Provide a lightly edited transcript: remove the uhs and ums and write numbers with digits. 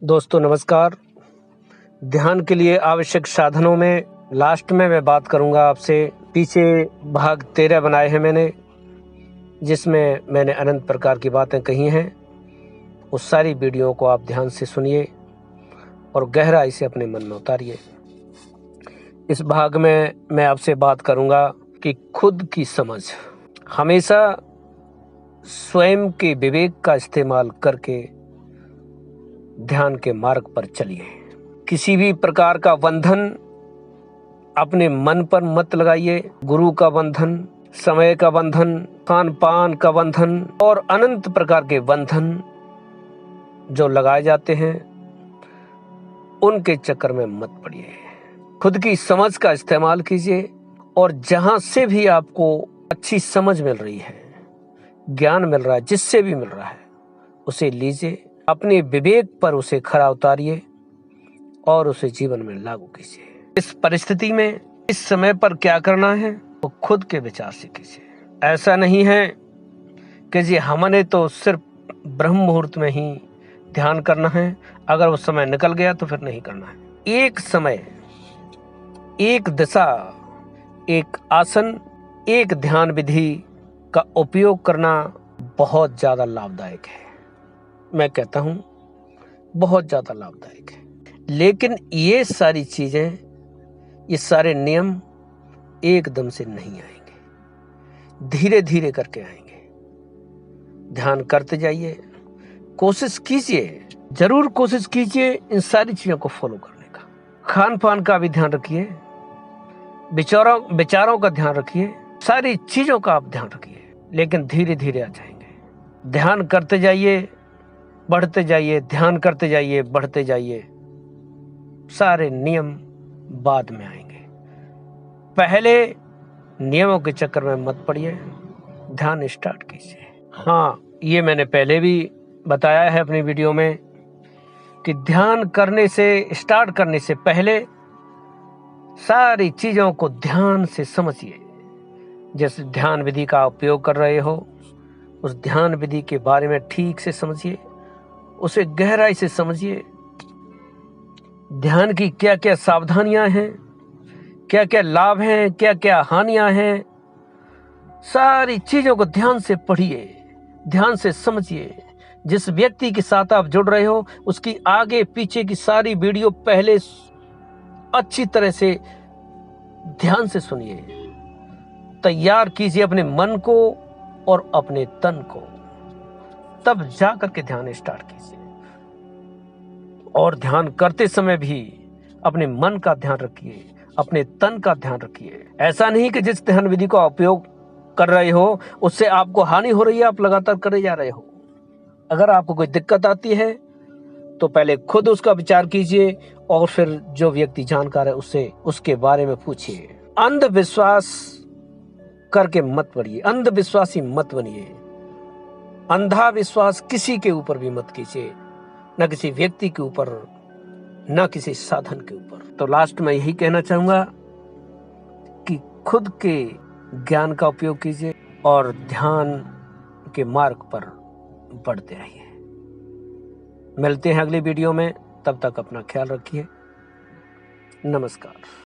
दोस्तों नमस्कार। ध्यान के लिए आवश्यक साधनों में लास्ट में मैं बात करूंगा आपसे। पीछे भाग 13 बनाए हैं मैंने, जिसमें मैंने अनंत प्रकार की बातें कही हैं। उस सारी वीडियो को आप ध्यान से सुनिए और गहराई से अपने मन में उतारिए। इस भाग में मैं आपसे बात करूंगा कि खुद की समझ। हमेशा स्वयं के विवेक का इस्तेमाल करके ध्यान के मार्ग पर चलिए। किसी भी प्रकार का बंधन अपने मन पर मत लगाइए। गुरु का बंधन, समय का बंधन, खान पान का बंधन और अनंत प्रकार के बंधन जो लगाए जाते हैं, उनके चक्कर में मत पड़िए। खुद की समझ का इस्तेमाल कीजिए और जहां से भी आपको अच्छी समझ मिल रही है, ज्ञान मिल रहा है, जिससे भी मिल रहा है, उसे लीजिए। अपने विवेक पर उसे खरा उतारिए और उसे जीवन में लागू कीजिए। इस परिस्थिति में इस समय पर क्या करना है वो खुद के विचार से कीजिए। ऐसा नहीं है कि जी हमने तो सिर्फ ब्रह्म मुहूर्त में ही ध्यान करना है, अगर वो समय निकल गया तो फिर नहीं करना है। एक समय, एक दिशा, एक आसन, एक ध्यान विधि का उपयोग करना बहुत ज्यादा लाभदायक है। मैं कहता हूं बहुत ज्यादा लाभदायक है। लेकिन ये सारी चीजें, ये सारे नियम एकदम से नहीं आएंगे, धीरे धीरे करके आएंगे। ध्यान करते जाइए, कोशिश कीजिए, जरूर कोशिश कीजिए इन सारी चीजों को फॉलो करने का। खान पान का भी ध्यान रखिए, विचारों का ध्यान रखिए, सारी चीजों का आप ध्यान रखिए, लेकिन धीरे धीरे आ जाएंगे। ध्यान करते जाइए, बढ़ते जाइए, ध्यान करते जाइए, बढ़ते जाइए। सारे नियम बाद में आएंगे। पहले नियमों के चक्कर में मत पड़िए, ध्यान स्टार्ट कीजिए। हाँ, ये मैंने पहले भी बताया है अपनी वीडियो में कि ध्यान करने से, स्टार्ट करने से पहले सारी चीजों को ध्यान से समझिए। जैसे ध्यान विधि का उपयोग कर रहे हो, उस ध्यान विधि के बारे में ठीक से समझिए, उसे गहराई से समझिए। ध्यान की क्या क्या सावधानियां हैं, क्या क्या लाभ हैं, क्या क्या हानियां हैं, सारी चीजों को ध्यान से पढ़िए, ध्यान से समझिए। जिस व्यक्ति के साथ आप जुड़ रहे हो उसकी आगे पीछे की सारी वीडियो पहले अच्छी तरह से ध्यान से सुनिए। तैयार कीजिए अपने मन को और अपने तन को, तब जाकर के ध्यान स्टार्ट कीजिए। और ध्यान करते समय भी अपने मन का ध्यान रखिए, अपने तन का ध्यान रखिए। ऐसा नहीं कि जिस ध्यान विधि का उपयोग कर रहे हो उससे आपको हानि हो रही है, आप लगातार करे जा रहे हो। अगर आपको कोई दिक्कत आती है तो पहले खुद उसका विचार कीजिए और फिर जो व्यक्ति जानकार है उससे उसके बारे में पूछिए। अंधविश्वास करके मत पड़िए, अंधविश्वासी मत बनिए। अंधा विश्वास किसी के ऊपर भी मत कीजिए, न किसी व्यक्ति के ऊपर, न किसी साधन के ऊपर। तो लास्ट में यही कहना चाहूंगा कि खुद के ज्ञान का उपयोग कीजिए और ध्यान के मार्ग पर बढ़ते रहिए। मिलते हैं अगली वीडियो में, तब तक अपना ख्याल रखिए। नमस्कार।